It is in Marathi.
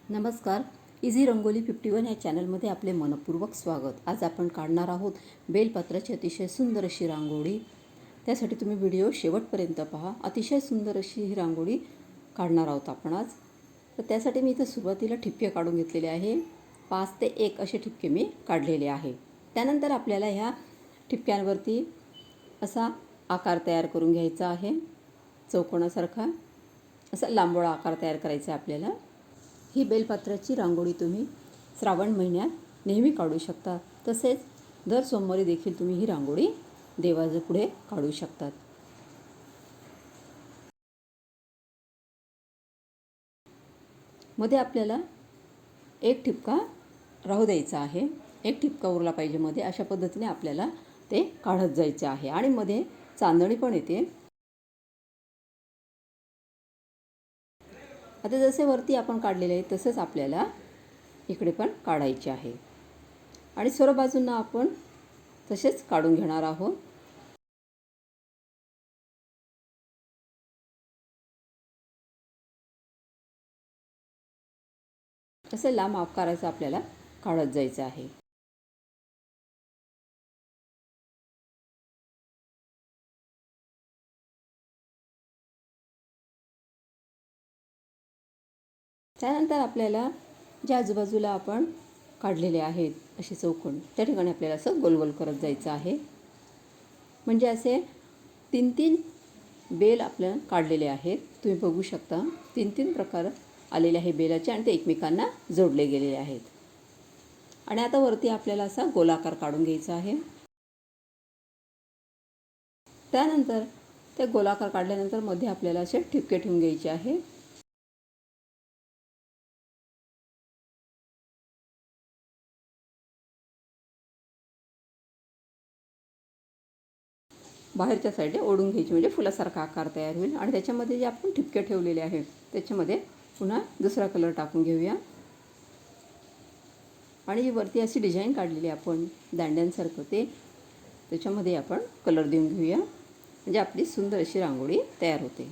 नमस्कार. इझी रंगोली 51 या चॅनलमध्ये आपले मनपूर्वक स्वागत. आज आपण काढणार आहोत बेलपत्राची अतिशय सुंदर अशी रांगोळी. त्यासाठी तुम्ही व्हिडिओ शेवटपर्यंत पहा. अतिशय सुंदर अशी ही रांगोळी काढणार आहोत आपण आज. तर त्यासाठी मी इथं सुरुवातीला ठिपके काढून घेतलेले आहे. 5 ते 1 असे ठिपके मी काढलेले आहे. त्यानंतर आपल्याला ह्या ठिपक्यांवरती असा आकार तयार करून घ्यायचा आहे. चौकोनासारखा असा लांबोळा आकार तयार करायचा आहे आपल्याला. ही बेलपत्राची रांगोळी तुम्ही श्रावण महिन्यात नेहमी काढू शकता. तसेच दर सोमवारी देखील तुम्ही ही रांगोळी देवापुढे काढू शकतात. मध्ये आपल्याला एक ठिपका राहू द्यायचा आहे. एक ठिपका उरला पाहिजे मध्ये. अशा पद्धतीने आपल्याला ते काढत जायचे आहे. आणि मध्ये चांदणी पण येते. आता जसे वरती आपण काढलेले आहे तसंच आपल्याला इकडे पण काढायचे आहे. आणि सर्व बाजूंना आपण तसेच काढून घेणार आहोत. तसे लांब आकाराचं आपल्याला काढत जायचं आहे. त्यानंतर आपल्याला ज्या आजूबाजूला आपण काढलेले आहेत असे चौकोन, त्या ठिकाणी आपल्याला असं गोल करत जायचं आहे. म्हणजे असे 3 बेल आपल्याला काढलेले आहेत. तुम्ही बघू शकता 3 प्रकार आलेले आहे बेलाचे आणि ते एकमेकांना जोडले गेलेले आहेत. आणि आता वरती आपल्याला असा गोलाकार काढून घ्यायचा आहे. त्यानंतर ते गोलाकार काढल्यानंतर मध्ये आपल्याला असे ठिपके ठेवून घ्यायचे आहे. बाहेरच्या साईडने ओढून घ्यायची म्हणजे फुलासारखा आकार तयार होईल. आणि त्याच्यामध्ये जे आपण ठिपके ठेवलेले आहेत त्याच्यामध्ये पुन्हा दुसरा कलर टाकून घेऊया. आणि वरती अशी डिझाईन काढलेली आपण दांड्यांसारखं ते त्याच्यामध्ये आपण कलर देऊन घेऊया. म्हणजे आपली सुंदर अशी रांगोळी तयार होते.